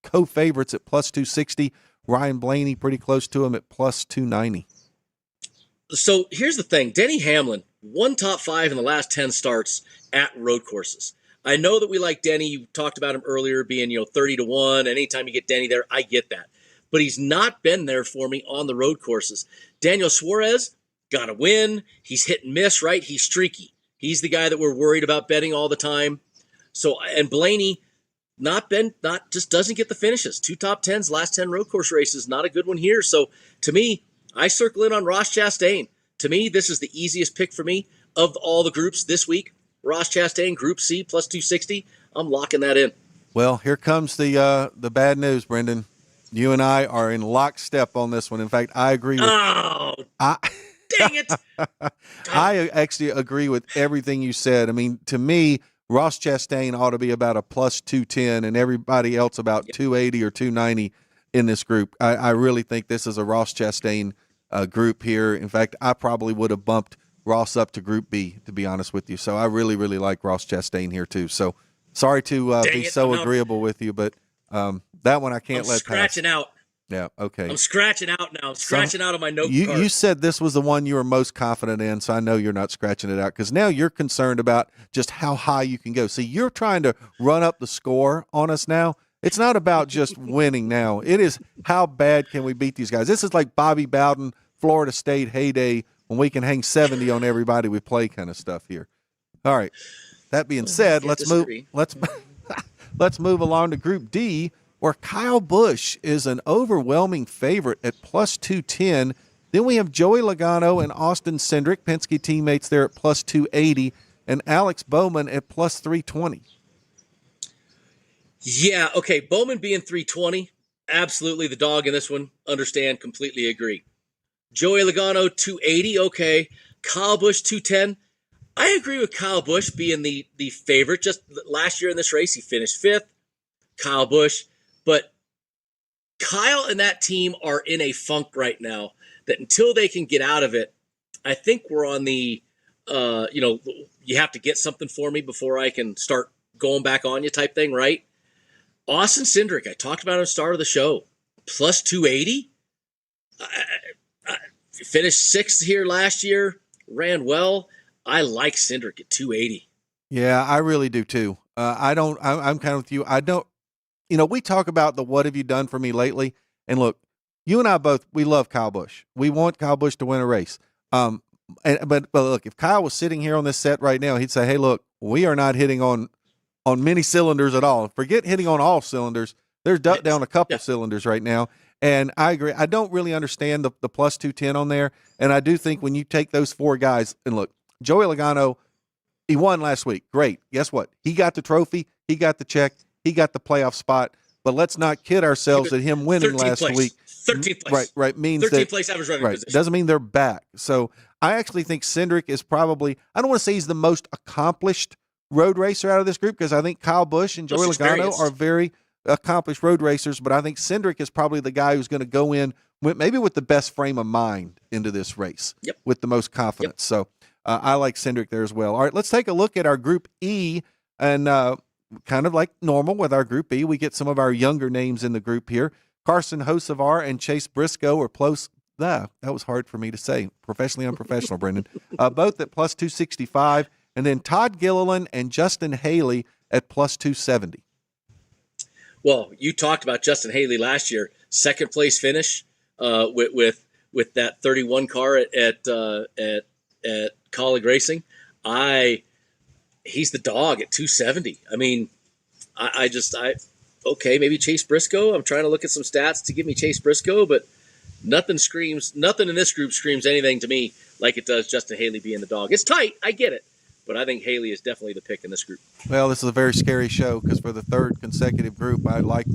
A: co-favorites at plus 260. Ryan Blaney pretty close to him at plus 290.
B: So here's the thing. Denny Hamlin won top 5 in the last 10 starts at road courses. I know that we like Denny. You talked about him earlier being, 30-1. Anytime you get Denny there, I get that. But he's not been there for me on the road courses. Daniel Suarez got a win. He's hit and miss, right? He's streaky. He's the guy that we're worried about betting all the time. So, and Blaney just doesn't get the finishes. 2 top 10s, last 10 road course races, not a good one here. So to me, I circle in on Ross Chastain. To me, this is the easiest pick for me of all the groups this week. Ross Chastain, Group C, plus 260. I'm locking that in.
A: Well, here comes the bad news, Brendan. You and I are in lockstep on this one. In fact, I agree with
B: Dang it.
A: I actually agree with everything you said. I mean, to me, Ross Chastain ought to be about a plus 210 and everybody else about 280 or 290 in this group. I really think this is a Ross Chastain group here. In fact, I probably would have bumped Ross up to Group B, to be honest with you. So I really, really like Ross Chastain here too. So sorry to be so agreeable with you, but that one I can't let pass.
B: Scratching out.
A: Yeah, okay.
B: I'm scratching out now. I'm scratching out of my note card.
A: You said this was the one you were most confident in, so I know you're not scratching it out because now you're concerned about just how high you can go. See, you're trying to run up the score on us now. It's not about just winning now. It is how bad can we beat these guys. This is like Bobby Bowden, Florida State heyday when we can hang 70 on everybody we play kind of stuff here. All right. That being said, let's move along to Group D, where Kyle Busch is an overwhelming favorite at plus 210. Then we have Joey Logano and Austin Cindric, Penske teammates there at plus 280, and Alex Bowman at plus 320.
B: Yeah, okay, Bowman being 320, absolutely the dog in this one. Understand, completely agree. Joey Logano 280, okay. Kyle Busch 210. I agree with Kyle Busch being the favorite. Just last year in this race, he finished 5th. Kyle Busch. But Kyle and that team are in a funk right now that until they can get out of it, I think we're on the, you have to get something for me before I can start going back on you type thing, right? Austin Cindric, I talked about him at the start of the show, plus 280. Finished 6th here last year, ran well. I like Cindric at 280.
A: Yeah, I really do too. I'm kind of with you. I don't. We talk about the what have you done for me lately? And look, you and I both, we love Kyle Busch. We want Kyle Busch to win a race. But look, if Kyle was sitting here on this set right now, he'd say, hey, look, we are not hitting on many cylinders at all. Forget hitting on all cylinders. They're down a couple cylinders right now. And I agree. I don't really understand the plus 210 on there. And I do think when you take those 4 guys, and look, Joey Logano, he won last week. Great. Guess what? He got the trophy. He got the check. He got the playoff spot, but let's not kid ourselves that him winning last week.
B: 13th place.
A: Right. Means
B: 13th place average running position.
A: Doesn't mean they're back. So I actually think Cindric is probably, I don't want to say he's the most accomplished road racer out of this group because I think Kyle Busch and Joey Logano are very accomplished road racers, but I think Cindric is probably the guy who's going to go in maybe with the best frame of mind into this race with the most confidence. So I like Cindric there as well. All right, let's take a look at our Group E and kind of like normal with our Group E, we get some of our younger names in the group here. Carson Hocevar and Chase Briscoe are close. That was hard for me to say. Professionally unprofessional, Brendan. Both at plus 265. And then Todd Gilliland and Justin Haley at plus 270. Well,
B: you talked about Justin Haley last year. 2nd place finish with with that 31 car at Colleague Racing. He's the dog at 270. I mean, okay, maybe Chase Briscoe. I'm trying to look at some stats to give me Chase Briscoe, but nothing in this group screams anything to me like it does Justin Haley being the dog. It's tight, I get it, but I think Haley is definitely the pick in this group.
A: Well, this is a very scary show because for the third consecutive group, I like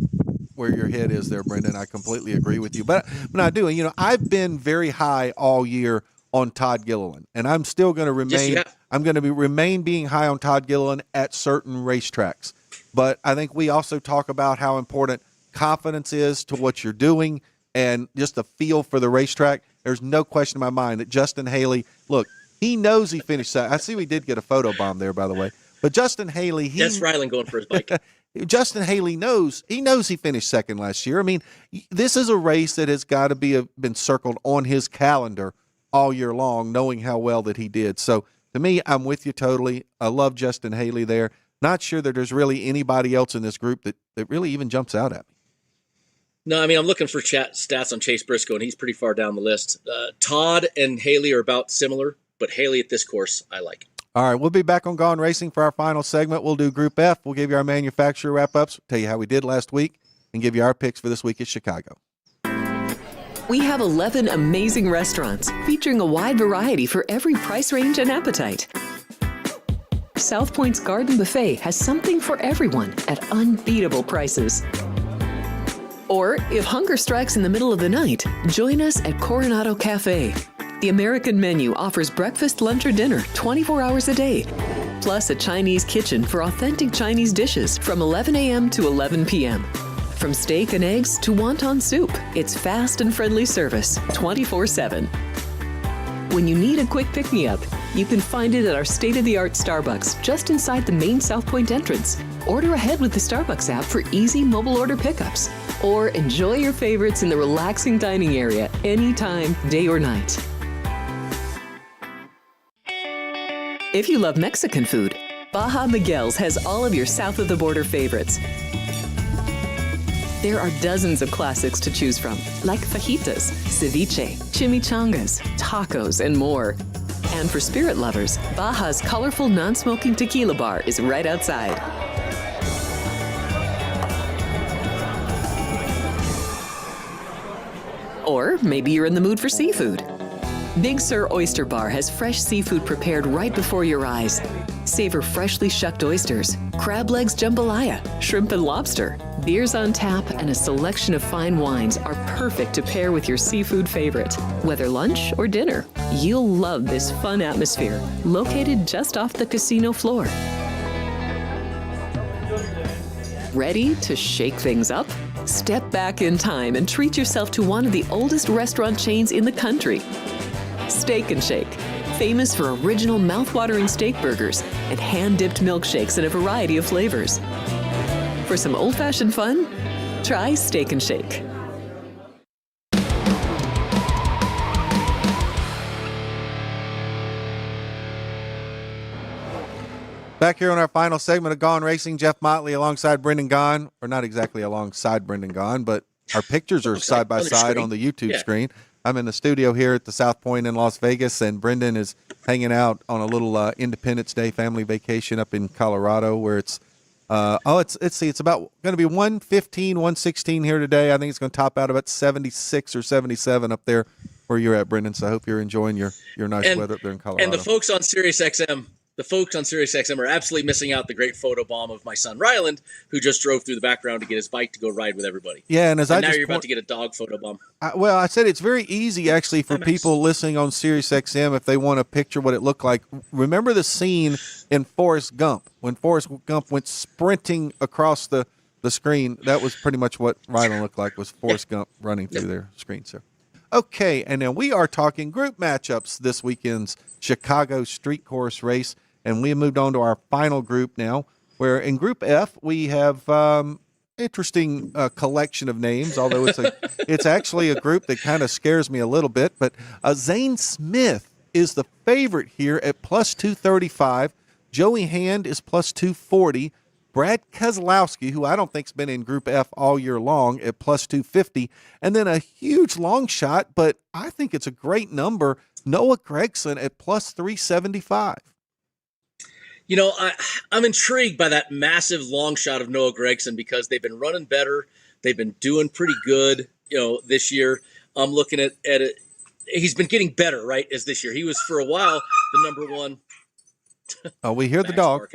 A: where your head is there, Brendan. I completely agree with you. But I do. You know, I've been very high all year on Todd Gilliland, and I'm still going to remain.
B: Yes,
A: I'm going to remain being high on Todd Gilliland at certain racetracks. But I think we also talk about how important confidence is to what you're doing and just a feel for the racetrack. There's no question in my mind that Justin Haley, look, he knows he finished second. I see we did get a photo bomb there, by the way. But Justin Haley,
B: that's Rylan going for his bike.
A: Justin Haley knows he finished second last year. I mean, this is a race that has got to been circled on his calendar all year long, knowing how well that he did. So to me, I'm with you totally. I love Justin Haley there. Not sure that there's really anybody else in this group that really even jumps out at me.
B: No, I mean, I'm looking for stats on Chase Briscoe, and he's pretty far down the list. Todd and Haley are about similar, but Haley at this course, I like.
A: All right, we'll be back on Gaughan Racing for our final segment. We'll do Group F. We'll give you our manufacturer wrap-ups, tell you how we did last week, and give you our picks for this week at Chicago.
C: We have 11 amazing restaurants featuring a wide variety for every price range and appetite. South Point's Garden Buffet has something for everyone at unbeatable prices. Or, if hunger strikes in the middle of the night, join us at Coronado Cafe. The American menu offers breakfast, lunch, or dinner 24 hours a day, plus a Chinese kitchen for authentic Chinese dishes from 11 a.m. to 11 p.m. From steak and eggs to wonton soup, it's fast and friendly service 24/7. When you need a quick pick-me-up, you can find it at our state-of-the-art Starbucks just inside the main South Point entrance. Order ahead with the Starbucks app for easy mobile order pickups. Or enjoy your favorites in the relaxing dining area anytime, day or night. If you love Mexican food, Baja Miguel's has all of your south of the border favorites. There are dozens of classics to choose from, like fajitas, ceviche, chimichangas, tacos, and more. And for spirit lovers, Baja's colorful non-smoking tequila bar is right outside. Or maybe you're in the mood for seafood. Big Sur Oyster Bar has fresh seafood prepared right before your eyes. Savor freshly shucked oysters, crab legs jambalaya, shrimp and lobster. Beers on tap and a selection of fine wines are perfect to pair with your seafood favorite. Whether lunch or dinner, you'll love this fun atmosphere, located just off the casino floor. Ready to shake things up? Step back in time and treat yourself to one of the oldest restaurant chains in the country. Steak and Shake, famous for original mouth-watering steak burgers and hand-dipped milkshakes in a variety of flavors. For some old-fashioned fun, try Steak and Shake.
A: Back here on our final segment of Gaughan Racing, Jeff Motley alongside Brendan Gaughan, or not exactly alongside Brendan Gaughan, but our pictures are side by side on the YouTube screen. I'm in the studio here at the South Point in Las Vegas, and Brendan is hanging out on a little Independence Day family vacation up in Colorado, where it's it's about going to be 115, 116 here today. I think it's going to top out about 76 or 77 up there where you're at, Brendan. So I hope you're enjoying your nice weather up there in Colorado.
B: And the folks on SiriusXM are absolutely missing out the great photo bomb of my son Ryland, who just drove through the background to get his bike to go ride with everybody.
A: Yeah, and
B: now you're about to get a dog photo bomb.
A: I said it's very easy actually for people listening on SiriusXM if they want to picture what it looked like. Remember the scene in Forrest Gump when Forrest Gump went sprinting across the screen? That was pretty much what Ryland looked like, was Forrest Gump running through their screen. So, okay, and then we are talking group matchups this weekend's Chicago Street Course race. And we have moved on to our final group now, where in Group F we have interesting collection of names, although it's actually a group that kind of scares me a little bit. But Zane Smith is the favorite here at plus 235. Joey Hand is plus 240. Brad Keselowski, who I don't think's been in Group F all year long, at plus 250. And then a huge long shot, but I think it's a great number, Noah Gragson at plus 375.
B: You know, I'm intrigued by that massive long shot of Noah Gragson because they've been running better. They've been doing pretty good, this year. I'm looking at it. He's been getting better, right, as this year. He was, for a while, the number one.
A: Oh, we hear the dog.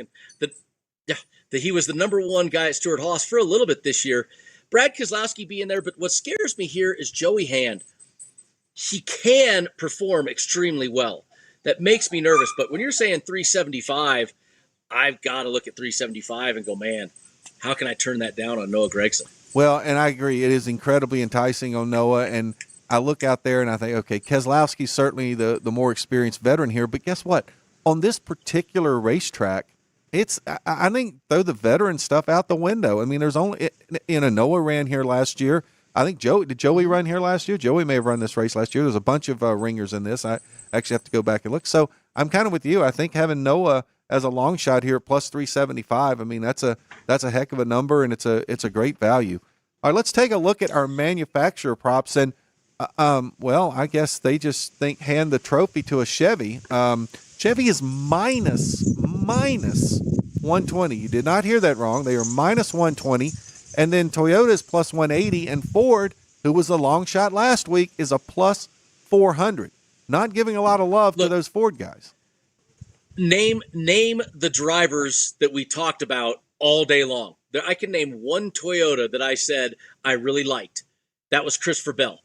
B: He was the number one guy at Stewart-Haas for a little bit this year. Brad Keselowski being there, but what scares me here is Joey Hand. He can perform extremely well. That makes me nervous. But when you're saying 375, I've got to look at 375 and go, man, how can I turn that down on Noah Gragson?
A: Well, and I agree. It is incredibly enticing on Noah. And I look out there and I think, okay, Keselowski's certainly the more experienced veteran here. But guess what? On this particular racetrack, I think throw the veteran stuff out the window. I mean, there's only Noah ran here last year. I think did Joey run here last year? Joey may have run this race last year. There's a bunch of ringers in this. I actually have to go back and look. So I'm kind of with you. I think having Noah as a long shot here at plus 375. I mean, that's a heck of a number, and it's a great value. All right, let's take a look at our manufacturer props. And well, I guess they just hand the trophy to a Chevy. Chevy is minus 120. You did not hear that wrong. They are minus 120. And then Toyota is plus 180. And Ford, who was a long shot last week, is a plus 400. Not giving a lot of love to those Ford guys.
B: Name the drivers that we talked about all day long. I can name one Toyota that I said I really liked. That was Christopher Bell.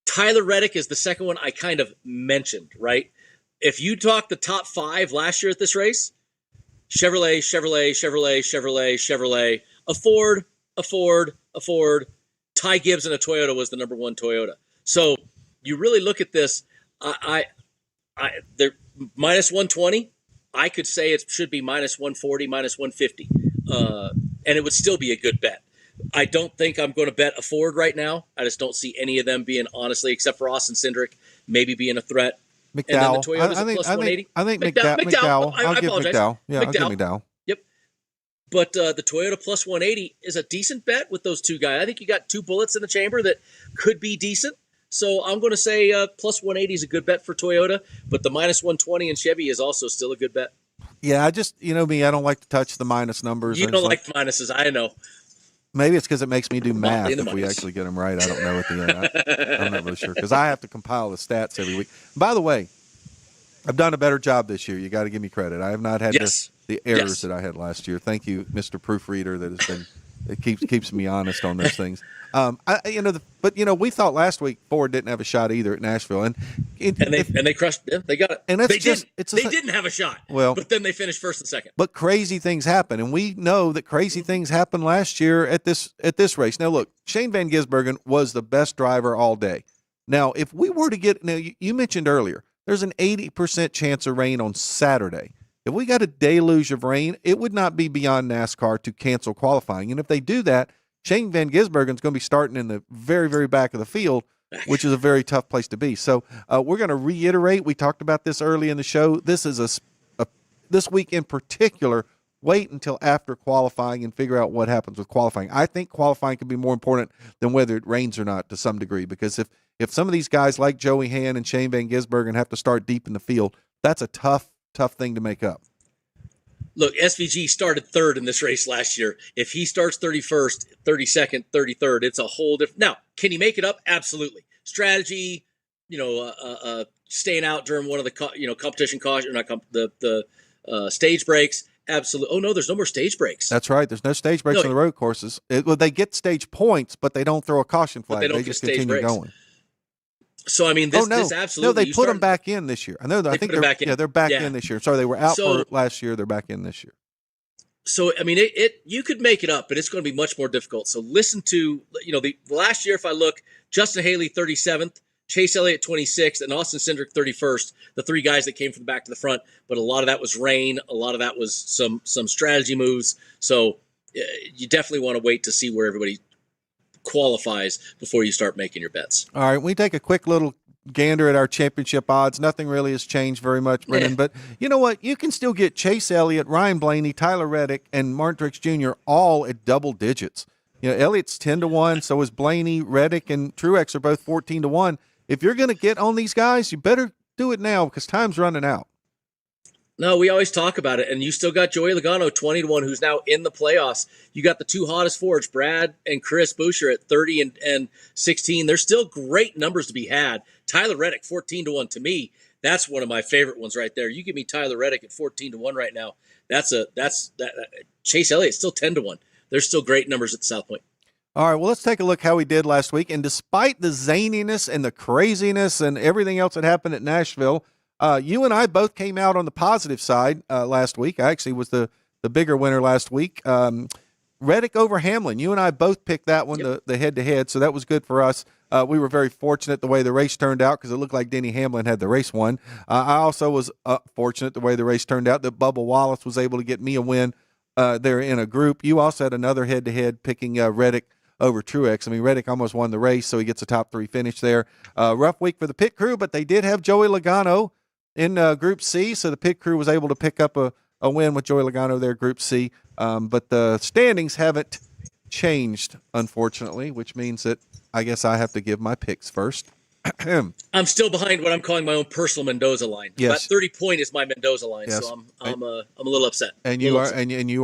B: Tyler Reddick is the second one I kind of mentioned, right? If you talk the top five last year at this race, Chevrolet, a Ford, Ty Gibbs and a Toyota was the number one Toyota. So you really look at this, they're minus 120. I could say it should be minus 140, minus 150, and it would still be a good bet. I don't think I'm going to bet a Ford right now. I just don't see any of them being, honestly, except for Austin Cindric, maybe being a threat.
A: McDowell.
B: And then the Toyota's a plus 180.
A: I think McDowell. I'll give McDowell. Yeah, I'll give McDowell.
B: Yep. But the Toyota plus 180 is a decent bet with those two guys. I think you got two bullets in the chamber that could be decent. So I'm going to say plus 180 is a good bet for Toyota, but the minus 120 in Chevy is also still a good bet.
A: Yeah, I just, me, I don't like to touch the minus numbers.
B: You don't like the minuses, I know.
A: Maybe it's because it makes me do math if we actually get them right. I don't know at the end. I'm not really sure because I have to compile the stats every week. By the way, I've done a better job this year. You got to give me credit. I have not had the errors that I had last year. Thank you, Mr. Proofreader, that keeps me honest on those things. We thought last week Ford didn't have a shot either at Nashville, and they crushed it. They got it. And they didn't have a shot. Well, but then they finished first and second. But crazy things happen, and we know that crazy things happened last year at this race. Now, look, Shane Van Gisbergen was the best driver all day. Now, if we were to get you mentioned earlier, there's an 80% chance of rain on Saturday. If we got a deluge of rain, it would not be beyond NASCAR to cancel qualifying. And if they do that, Shane Van Gisbergen's going to be starting in the very, very back of the field, which is a very tough place to be. So we're going to reiterate. We talked about this early in the show. This is this week in particular. Wait until after qualifying and figure out what happens with qualifying. I think qualifying can be more important than whether it rains or not to some degree, because if some of these guys like Joey Hand and Shane Van Gisbergen have to start deep in the field, that's a tough thing to make up.
B: Look, SVG started third in this race last year. If he starts 31st, 32nd, 33rd, it's a whole different. Now, can he make it up? Absolutely. Strategy, staying out during one of the competition caution, the stage breaks. Absolutely. Oh no, there's no more stage breaks.
A: That's right. There's no stage breaks on the road courses. They get stage points, but they don't throw a caution flag. They just continue going.
B: So I mean, this absolutely.
A: No, they put them back in this year. I know. I think they're back in this year. Sorry, they were out for last year. They're back in this year.
B: So I mean, you could make it up, but it's going to be much more difficult. So listen to the last year. If I look, Justin Haley 37th, Chase Elliott 26th, and Austin Cindric 31st. The three guys that came from the back to the front, but a lot of that was rain. A lot of that was some strategy moves. So you definitely want to wait to see where everybody qualifies before you start making your bets.
A: All right, we take a quick little gander at our championship odds. Nothing really has changed very much, Brennan. But you know what? You can still get Chase Elliott, Ryan Blaney, Tyler Reddick, and Martin Truex Jr. all at double digits. You know, Elliott's 10-1, so is Blaney, Reddick, and Truex are both 14-1. If you're going to get on these guys, you better do it now because time's running out.
B: No, we always talk about it, and you still got Joey Logano 20-1, who's now in the playoffs. You got the two hottest forwards, Brad and Chris Buescher at 30 and 16. There's still great numbers to be had. Tyler Reddick 14-1 to me. That's one of my favorite ones right there. You give me Tyler Reddick at 14-1 right now. Chase Elliott still 10-1. There's still great numbers at the South Point.
A: All right, well, let's take a look how we did last week. And despite the zaniness and the craziness and everything else that happened at Nashville, you and I both came out on the positive side last week. I actually was the bigger winner last week. Reddick over Hamlin. You and I both picked that one, yep. the head-to-head, so that was good for us. We were very fortunate the way the race turned out because it looked like Denny Hamlin had the race won. I also was fortunate the way the race turned out that Bubba Wallace was able to get me a win there in a group. You also had another head-to-head picking Reddick over Truex. I mean, Reddick almost won the race, so he gets a top 3 finish there. Rough week for the pit crew, but they did have Joey Logano in Group C, so the pit crew was able to pick up a win with Joey Logano there, Group C. But the standings haven't changed, unfortunately, which means that I guess I have to give my picks first.
B: I'm still behind what I'm calling my own personal Mendoza line.
A: Yes.
B: About 30 point is my Mendoza line, yes. So I'm a little upset.
A: And you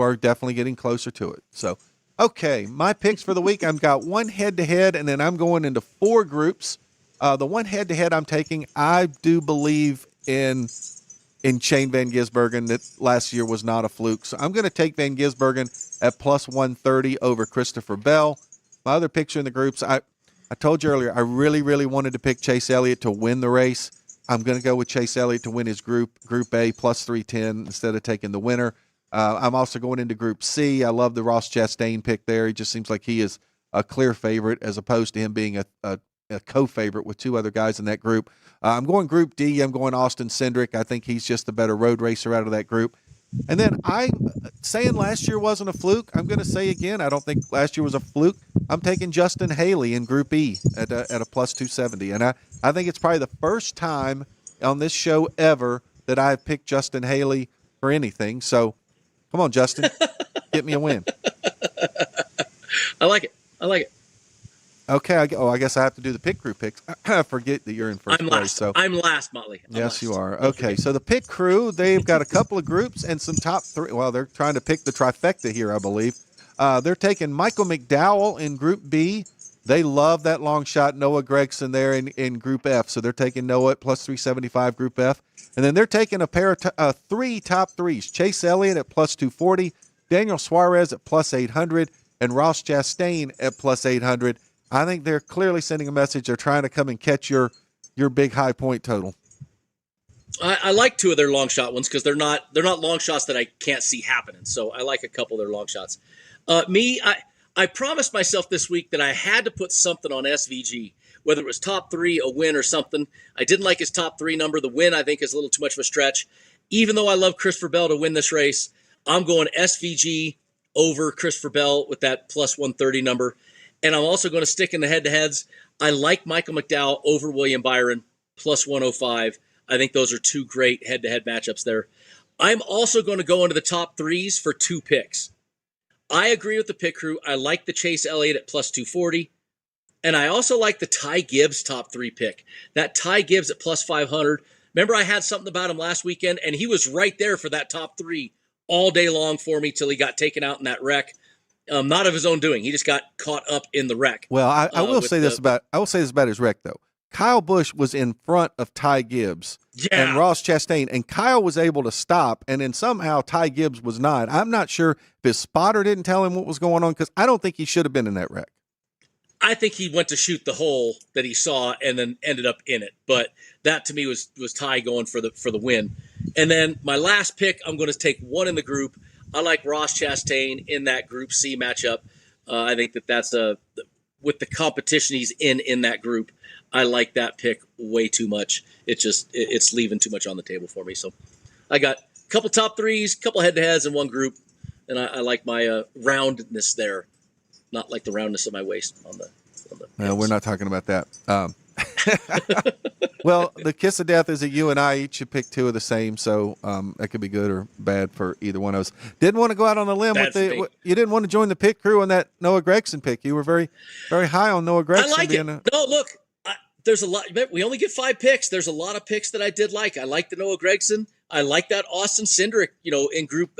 A: are definitely getting closer to it. So, okay, my picks for the week, I've got one head-to-head, and then I'm going into 4 groups. The one head-to-head I'm taking, I do believe in Shane Van Gisbergen that last year was not a fluke. So I'm going to take Van Gisbergen at plus 130 over Christopher Bell. My other picture in the groups, I told you earlier, I really, really wanted to pick Chase Elliott to win the race. I'm going to go with Chase Elliott to win his Group A plus 310 instead of taking the winner. I'm also going into Group C. I love the Ross Chastain pick there. He just seems like he is a clear favorite as opposed to him being a co-favorite with 2 other guys in that group. I'm going Group D. I'm going Austin Cindric. I think he's just the better road racer out of that group. And then I'm saying last year wasn't a fluke. I'm going to say again, I don't think last year was a fluke. I'm taking Justin Haley in Group E at a plus 270. And I think it's probably the first time on this show ever that I've picked Justin Haley for anything. So come on, Justin, get me a win.
B: I like it.
A: Okay, I guess I have to do the pit crew picks. I forget that you're in first place. So
B: I'm last, Motley.
A: Yes, you are. Okay, so the pit crew, they've got a couple of groups and some top 3. Well, they're trying to pick the trifecta here, I believe. They're taking Michael McDowell in Group B. They love that long shot Noah Gragson there in Group F, so they're taking Noah at plus 375 Group F. And then they're taking a pair of 3 top 3s, Chase Elliott at plus 240, Daniel Suarez at plus 800, and Ross Chastain at plus 800. I think they're clearly sending a message. They're trying to come and catch your big high point total.
B: I like 2 of their long shot ones because they're not long shots that I can't see happening. So I like a couple of their long shots. I promised myself this week that I had to put something on SVG, whether it was top 3, a win, or something. I didn't like his top 3 number. The win I think is a little too much of a stretch. Even though I love Christopher Bell to win this race, I'm going SVG over Christopher Bell with that plus 130 number. And I'm also going to stick in the head-to-heads. I like Michael McDowell over William Byron, plus 105. I think those are 2 great head-to-head matchups there. I'm also going to go into the top 3s for 2 picks. I agree with the pit crew. I like the Chase Elliott at plus 240. And I also like the Ty Gibbs top 3 pick. That Ty Gibbs at plus 500. Remember I had something about him last weekend, and he was right there for that top 3 all day long for me till he got taken out in that wreck. Not of his own doing. He just got caught up in the wreck.
A: Well, I will say this about his wreck though. Kyle Busch was in front of Ty Gibbs and Ross Chastain, and Kyle was able to stop, and then somehow Ty Gibbs was not. I'm not sure if his spotter didn't tell him what was going on because I don't think he should have been in that wreck.
B: I think he went to shoot the hole that he saw and then ended up in it. But that to me was Ty going for the win. And then my last pick, I'm going to take one in the group. I like Ross Chastain in that Group C matchup. I think that's with the competition he's in that group. I like that pick way too much. It's leaving too much on the table for me. So I got a couple top 3s, couple head-to-heads in one group, and I like my roundness there, not like the roundness of my waist on the.
A: No, we're not talking about that. Well, the kiss of death is that you and I each should pick two of the same, so that could be good or bad for either one of us. Didn't want to go out on a limb
B: Bad for me.
A: you didn't want to join the pit crew on that Noah Gregson pick. You were very, very high on Noah Gregson.
B: I like it. No, look, there's a lot. We only get 5 picks. There's a lot of picks that I did like. I like the Noah Gregson. I like that Austin Cindric, in Group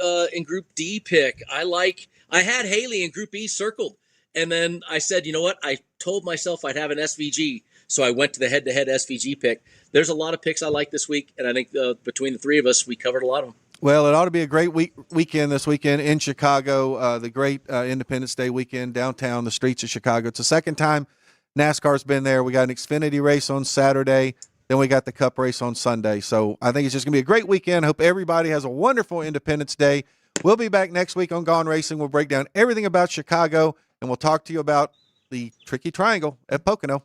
B: D pick. I had Haley in Group E circled, and then I said, you know what? I told myself I'd have an SVG, so I went to the head-to-head SVG pick. There's a lot of picks I like this week, and I think between the three of us, we covered a lot of them.
A: Well, it ought to be a great weekend this weekend in Chicago, the great Independence Day weekend downtown, the streets of Chicago. It's the second time NASCAR's been there. We got an Xfinity race on Saturday. Then we got the Cup race on Sunday. So I think it's just going to be a great weekend. Hope everybody has a wonderful Independence Day. We'll be back next week on Gaughan Racing. We'll break down everything about Chicago, and we'll talk to you about the Tricky Triangle at Pocono.